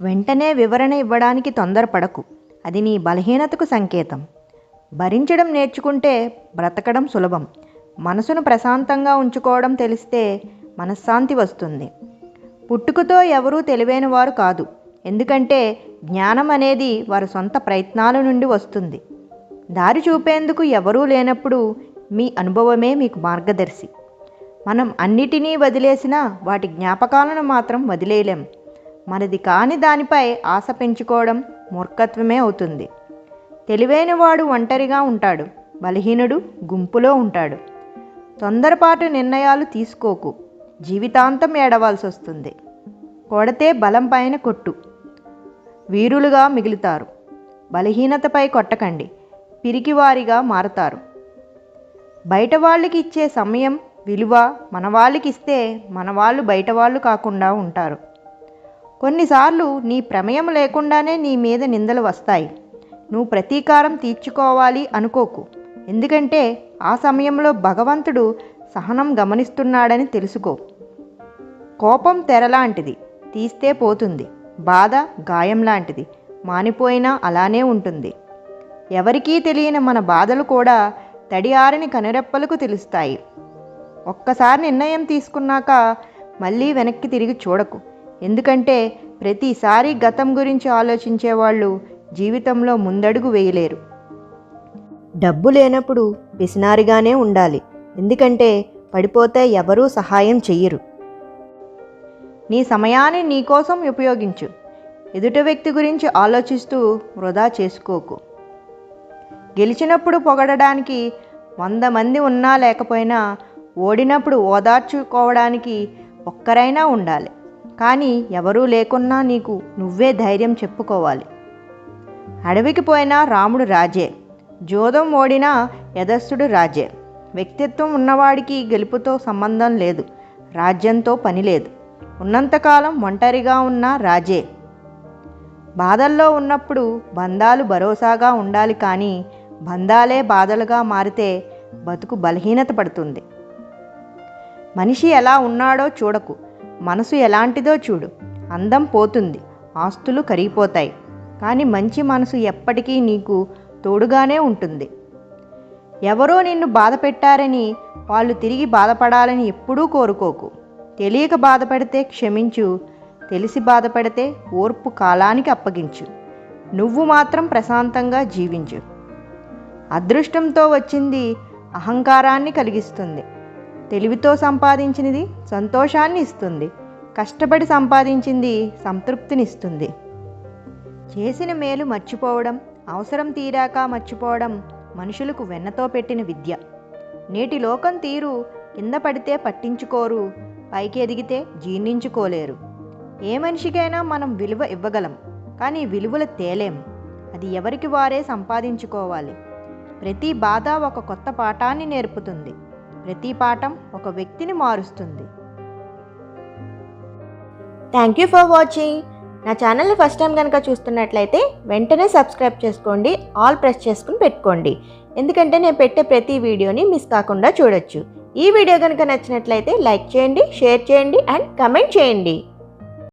వెంటనే వివరణ ఇవ్వడానికి తొందరపడకు. అది నీ బలహీనతకు సంకేతం. భరించడం నేర్చుకుంటే బ్రతకడం సులభం. మనసును ప్రశాంతంగా ఉంచుకోవడం తెలిస్తే మనశ్శాంతి వస్తుంది. పుట్టుకతో ఎవరూ తెలివైన వారు కాదు. ఎందుకంటే జ్ఞానం అనేది వారి సొంత ప్రయత్నాల నుండి వస్తుంది. దారి చూపేందుకు ఎవరూ లేనప్పుడు మీ అనుభవమే మీకు మార్గదర్శి. మనం అన్నిటినీ వదిలేసినా వాటి జ్ఞాపకాలను మాత్రం వదిలేయలేం. మనది కాని దానిపై ఆశ పెంచుకోవడం మూర్ఖత్వమే అవుతుంది. తెలివైనవాడు ఒంటరిగా ఉంటాడు, బలహీనుడు గుంపులో ఉంటాడు. తొందరపాటు నిర్ణయాలు తీసుకోకు, జీవితాంతం ఏడవాల్సి వస్తుంది. కొడితే బలం పైన కొట్టు, వీరులుగా మిగులుతారు. బలహీనతపై కొట్టకండి, పిరికివారిగా మారతారు. బయట వాళ్ళకి ఇచ్చే సమయం విలువ మన వాళ్ళకి ఇస్తే మన వాళ్ళు బయట వాళ్ళు కాకుండా ఉంటారు. కొన్నిసార్లు నీ ప్రమేయం లేకుండానే నీ మీద నిందలు వస్తాయి. నువ్వు ప్రతీకారం తీర్చుకోవాలి అనుకోకు. ఎందుకంటే ఆ సమయంలో భగవంతుడు సహనం గమనిస్తున్నాడని తెలుసుకో. కోపం తెరలాంటిది, తీస్తే పోతుంది. బాధ గాయం లాంటిది, మానిపోయినా అలానే ఉంటుంది. ఎవరికీ తెలియని మన బాధలు కూడా తడియారని కనురెప్పలకు తెలుస్తాయి. ఒక్కసారి నిర్ణయం తీసుకున్నాక మళ్ళీ వెనక్కి తిరిగి చూడకు. ఎందుకంటే ప్రతిసారి గతం గురించి ఆలోచించేవాళ్ళు జీవితంలో ముందడుగు వేయలేరు. డబ్బు లేనప్పుడు పిసినారిగానే ఉండాలి. ఎందుకంటే పడిపోతే ఎవరూ సహాయం చెయ్యరు. నీ సమయాన్ని నీకోసం ఉపయోగించు. ఎదుటి వ్యక్తి గురించి ఆలోచిస్తూ వృధా చేసుకోకు. గెలిచినప్పుడు పొగడడానికి 100 మంది ఉన్నా లేకపోయినా ఓడినప్పుడు ఓదార్చుకోవడానికి ఒక్కరైనా ఉండాలి. కానీ ఎవరూ లేకున్నా నీకు నువ్వే ధైర్యం చెప్పుకోవాలి. అడవికి పోయినా రాముడు రాజే, జోదం ఓడినా యశస్సుడు రాజే. వ్యక్తిత్వం ఉన్నవాడికి గెలుపుతో సంబంధం లేదు, రాజ్యంతో పని లేదు. ఉన్నంతకాలం ఒంటరిగా ఉన్న రాజే. బాధల్లో ఉన్నప్పుడు బంధాలు భరోసాగా ఉండాలి, కానీ బంధాలే బాధలుగా మారితే బతుకు బలహీనత పడుతుంది. మనిషి ఎలా ఉన్నాడో చూడకు, మనసు ఎలాంటిదో చూడు. అందం పోతుంది, ఆస్తులు కరిగిపోతాయి, కానీ మంచి మనసు ఎప్పటికీ నీకు తోడుగానే ఉంటుంది. ఎవరో నిన్ను బాధ పెట్టారని వాళ్ళు తిరిగి బాధపడాలని ఎప్పుడూ కోరుకోకు. తెలియక బాధపడితే క్షమించు, తెలిసి బాధపడితే ఓర్పు కాలానికి అప్పగించు. నువ్వు మాత్రం ప్రశాంతంగా జీవించు. అదృష్టంతో వచ్చింది అహంకారాన్ని కలిగిస్తుంది. తెలివితో సంపాదించినది సంతోషాన్ని ఇస్తుంది. కష్టపడి సంపాదించింది సంతృప్తినిస్తుంది. చేసిన మేలు మర్చిపోవడం, అవసరం తీరాక మర్చిపోవడం మనుషులకు వెన్నతో పెట్టిన విద్య. నేటి లోకం తీరు కింద పడితే పట్టించుకోరు, పైకి ఎదిగితే జీర్ణించుకోలేరు. ఏ మనిషికైనా మనం విలువ ఇవ్వగలం, కానీ విలువలు తేలేం. అది ఎవరికి వారే సంపాదించుకోవాలి. ప్రతి బాధ ఒక కొత్త పాఠాన్ని నేర్పుతుంది. ప్రతి పాఠం ఒక వ్యక్తిని మారుస్తుంది. Thank you for watching. నా ఛానల్ని ఫస్ట్ టైం కనుక చూస్తున్నట్లయితే వెంటనే సబ్స్క్రైబ్ చేసుకోండి, ఆల్ ప్రెస్ చేసుకుని పెట్టుకోండి. ఎందుకంటే నేను పెట్టే ప్రతి వీడియోని మిస్ కాకుండా చూడొచ్చు. ఈ వీడియో కనుక నచ్చినట్లయితే లైక్ చేయండి, షేర్ చేయండి అండ్ కమెంట్ చేయండి.